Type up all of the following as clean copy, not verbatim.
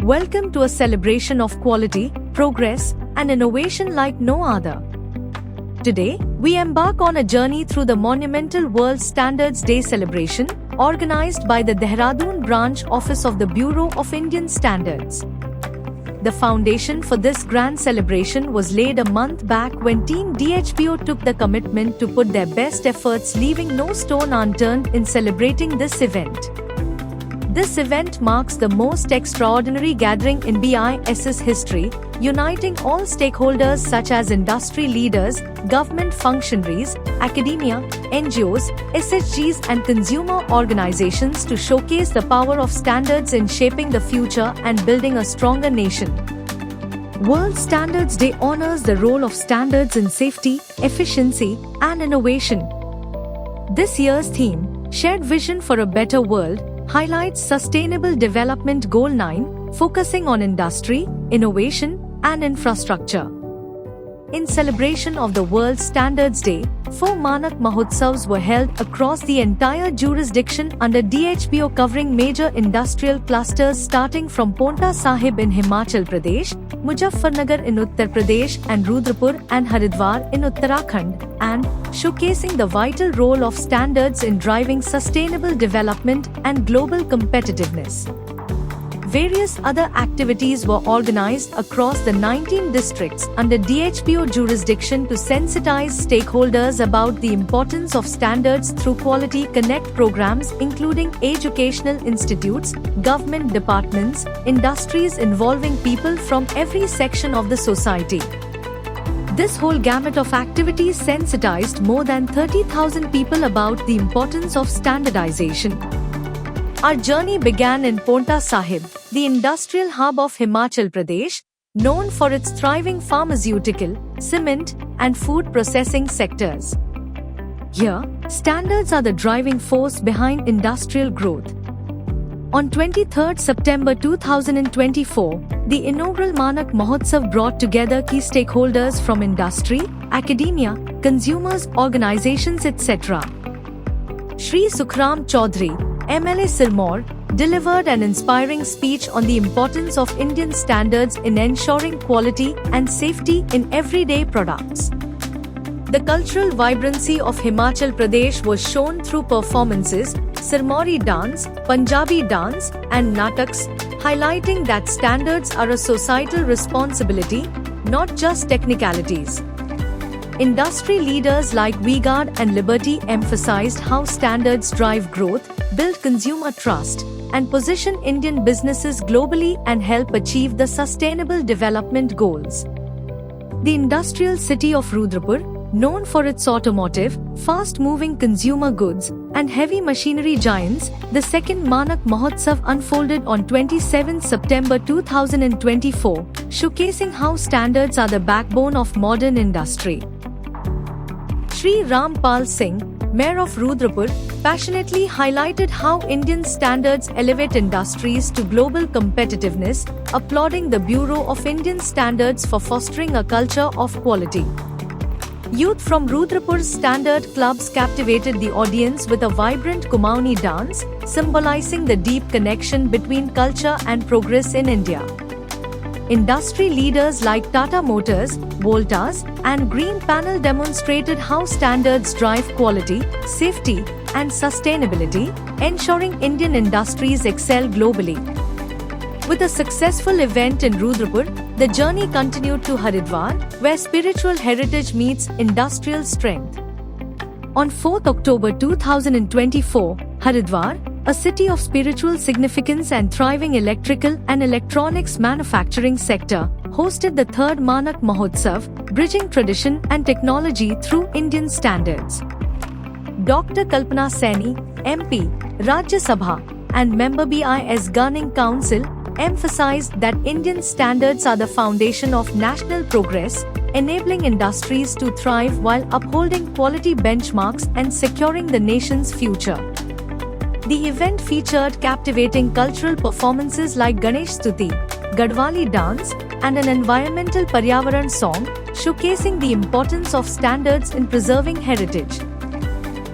Welcome to a celebration of quality, progress, and innovation like no other. Today, we embark on a journey through the monumental World Standards Day celebration, organized by the Dehradun branch office of the Bureau of Indian Standards. The foundation for this grand celebration was laid a month back when Team DHBO took the commitment to put their best efforts, leaving no stone unturned in celebrating this event. This event marks the most extraordinary gathering in BIS's history, uniting all stakeholders such as industry leaders, government functionaries, academia, NGOs, SHGs and consumer organizations to showcase the power of standards in shaping the future and building a stronger nation. World Standards Day honors the role of standards in safety, efficiency, and innovation. This year's theme, Shared Vision for a Better World, highlights Sustainable Development Goal 9, focusing on industry, innovation, and infrastructure. In celebration of the World Standards Day, 4 Manak Mahotsavs were held across the entire jurisdiction under DHBO, covering major industrial clusters starting from Paonta Sahib in Himachal Pradesh, Muzaffarnagar in Uttar Pradesh and Rudrapur and Haridwar in Uttarakhand, and showcasing the vital role of standards in driving sustainable development and global competitiveness. Various other activities were organized across the 19 districts under DHBO jurisdiction to sensitize stakeholders about the importance of standards through Quality Connect programs, including educational institutes, government departments, industries involving people from every section of the society. This whole gamut of activities sensitized more than 30,000 people about the importance of standardization. Our journey began in Paonta Sahib, the industrial hub of Himachal Pradesh, known for its thriving pharmaceutical, cement, and food processing sectors. Here, standards are the driving force behind industrial growth. On 23 September 2024, the inaugural Manak Mahotsav brought together key stakeholders from industry, academia, consumers, organizations, etc. Shri Sukhram Chaudhary, MLA Sirmaur, delivered an inspiring speech on the importance of Indian standards in ensuring quality and safety in everyday products. The cultural vibrancy of Himachal Pradesh was shown through performances, Sirmauri dance, Punjabi dance, and nataks, highlighting that standards are a societal responsibility, not just technicalities. Industry leaders like V-Guard and Liberty emphasized how standards drive growth, build consumer trust, and position Indian businesses globally and help achieve the Sustainable Development Goals. The industrial city of Rudrapur, known for its automotive, fast-moving consumer goods, and heavy machinery giants, the second Manak Mahotsav unfolded on 27 September 2024, showcasing how standards are the backbone of modern industry. Shri Rampal Singh, Mayor of Rudrapur, passionately highlighted how Indian standards elevate industries to global competitiveness, applauding the Bureau of Indian Standards for fostering a culture of quality. Youth from Rudrapur's standard clubs captivated the audience with a vibrant Kumauni dance, symbolizing the deep connection between culture and progress in India. Industry leaders like Tata Motors, Voltas, and Green Panel demonstrated how standards drive quality, safety, and sustainability, ensuring Indian industries excel globally. With a successful event in Rudrapur, the journey continued to Haridwar, where spiritual heritage meets industrial strength. On 4 October 2024, Haridwar, a city of spiritual significance and thriving electrical and electronics manufacturing sector, hosted the 3rd Manak Mahotsav, bridging tradition and technology through Indian standards. Dr. Kalpana Saini, MP, Rajya Sabha, and member BIS Governing Council, emphasized that Indian standards are the foundation of national progress, enabling industries to thrive while upholding quality benchmarks and securing the nation's future. The event featured captivating cultural performances like Ganesh Stuti, Gadwali dance, and an environmental Paryavaran song, showcasing the importance of standards in preserving heritage.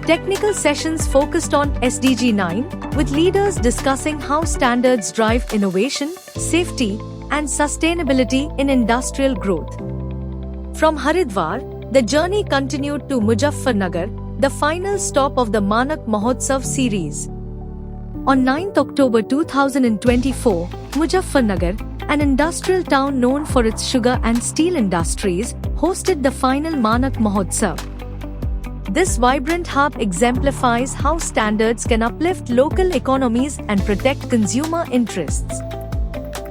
Technical sessions focused on SDG 9, with leaders discussing how standards drive innovation, safety, and sustainability in industrial growth. From Haridwar, the journey continued to Muzaffarnagar, the final stop of the Manak Mahotsav series. On 9th October 2024, Muzaffarnagar, an industrial town known for its sugar and steel industries, hosted the final Manak Mahotsav. This vibrant hub exemplifies how standards can uplift local economies and protect consumer interests.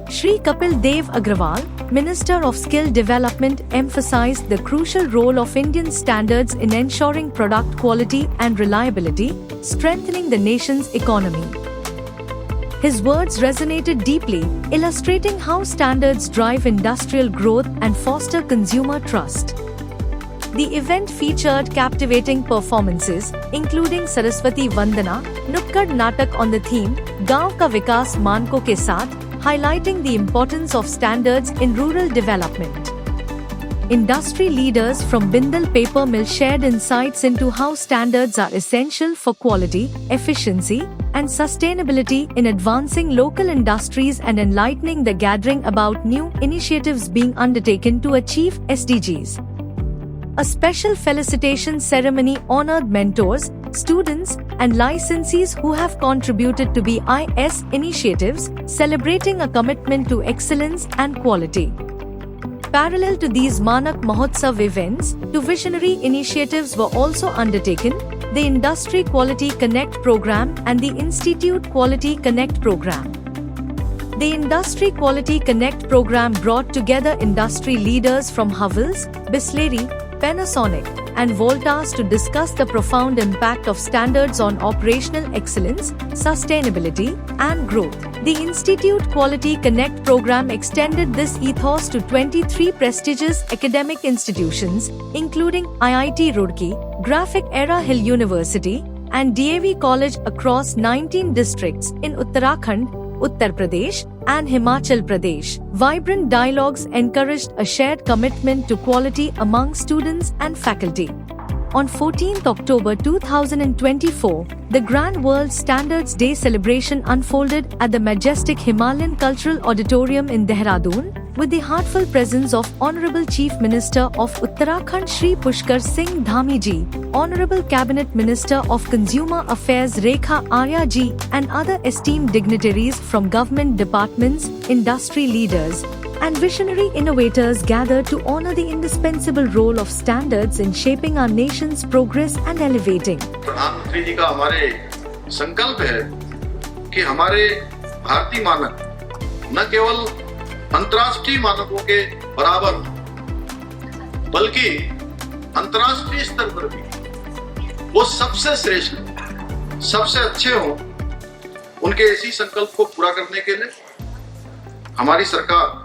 Shri Kapil Dev Agrawal, Minister of Skill Development, emphasized the crucial role of Indian standards in ensuring product quality and reliability, strengthening the nation's economy. His words resonated deeply, illustrating how standards drive industrial growth and foster consumer trust. The event featured captivating performances, including Saraswati Vandana, Nukkad Natak on the theme, Gaon Ka Vikas Manko Ke Saath, highlighting the importance of standards in rural development. Industry leaders from Bindal Paper Mill shared insights into how standards are essential for quality, efficiency, and sustainability in advancing local industries and enlightening the gathering about new initiatives being undertaken to achieve SDGs. A special felicitation ceremony honored mentors, students, and licensees who have contributed to BIS initiatives, celebrating a commitment to excellence and quality. Parallel to these Manak Mahotsav events, two visionary initiatives were also undertaken: the Industry Quality Connect Program and the Institute Quality Connect Program. The Industry Quality Connect Program brought together industry leaders from Havells, Bisleri, Panasonic, and Voltas to discuss the profound impact of standards on operational excellence, sustainability, and growth. The Institute Quality Connect program extended this ethos to 23 prestigious academic institutions, including IIT Roorkee, Graphic Era Hill University, and DAV College across 19 districts in Uttarakhand, Uttar Pradesh, and Himachal Pradesh. Vibrant dialogues encouraged a shared commitment to quality among students and faculty. On 14th October 2024, the Grand World Standards Day celebration unfolded at the majestic Himalayan Cultural Auditorium in Dehradun, with the heartfelt presence of Honorable Chief Minister of Uttarakhand Shri Pushkar Singh Dhami Ji, Honorable Cabinet Minister of Consumer Affairs Rekha Arya Ji, and other esteemed dignitaries from government departments, industry leaders, and visionary innovators gathered to honor the indispensable role of standards in shaping our nation's progress and elevating. प्रधानमंत्री जी का हमारे संकल्प है कि हमारे भारतीय मानक न केवल अंतर्राष्ट्रीय मानकों के बराबर बल्कि अंतर्राष्ट्रीय स्तर पर भी वो सबसे श्रेष्ठ, सबसे अच्छे हों। उनके इसी संकल्प को पूरा करने के लिए हमारी सरकार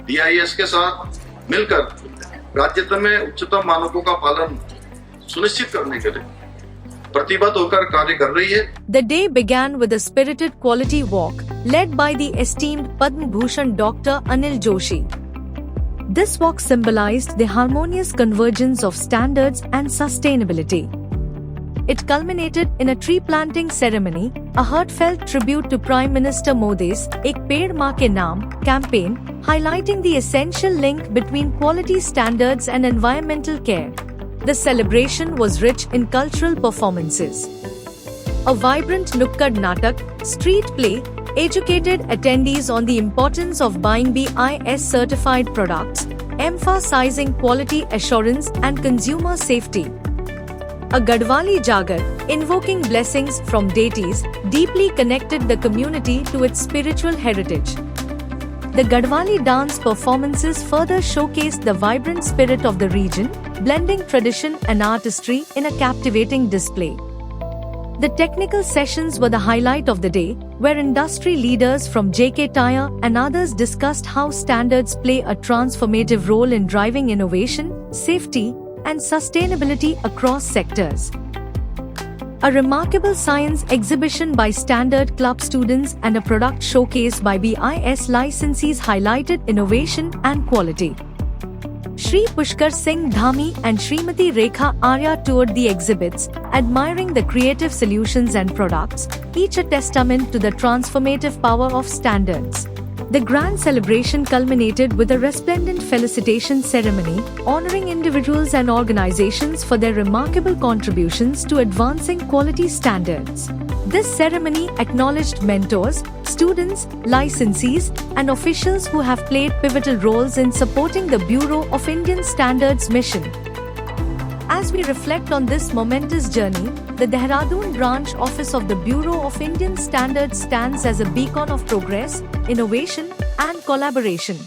BIS के साथ मिलकर राज्य में उच्चतम मानकों का पालन सुनिश्चित करने के लिए प्रतिबद्ध होकर कार्य कर रही है। The day began with a spirited quality walk led by the esteemed Padma Bhushan Dr. Anil Joshi. This walk symbolized the harmonious convergence of standards and sustainability. It culminated in a tree planting ceremony, a heartfelt tribute to Prime Minister Modi's Ek Ped Maa Ke Naam campaign, highlighting the essential link between quality standards and environmental care. The celebration was rich in cultural performances. A vibrant Nukkad Natak, street play, educated attendees on the importance of buying BIS certified products, emphasizing quality assurance and consumer safety. A Gadwali Jagar, invoking blessings from deities, deeply connected the community to its spiritual heritage. The Gadwali dance performances further showcased the vibrant spirit of the region, blending tradition and artistry in a captivating display. The technical sessions were the highlight of the day, where industry leaders from JK Tyre and others discussed how standards play a transformative role in driving innovation, safety, and sustainability across sectors. A remarkable science exhibition by Standard Club students and a product showcase by BIS licensees highlighted innovation and quality. Shri Pushkar Singh Dhami and Srimati Rekha Arya toured the exhibits, admiring the creative solutions and products, each a testament to the transformative power of standards. The grand celebration culminated with a resplendent felicitation ceremony, honoring individuals and organizations for their remarkable contributions to advancing quality standards. This ceremony acknowledged mentors, students, licensees, and officials who have played pivotal roles in supporting the Bureau of Indian Standards mission. As we reflect on this momentous journey, the Dehradun branch office of the Bureau of Indian Standards stands as a beacon of progress, innovation, and collaboration.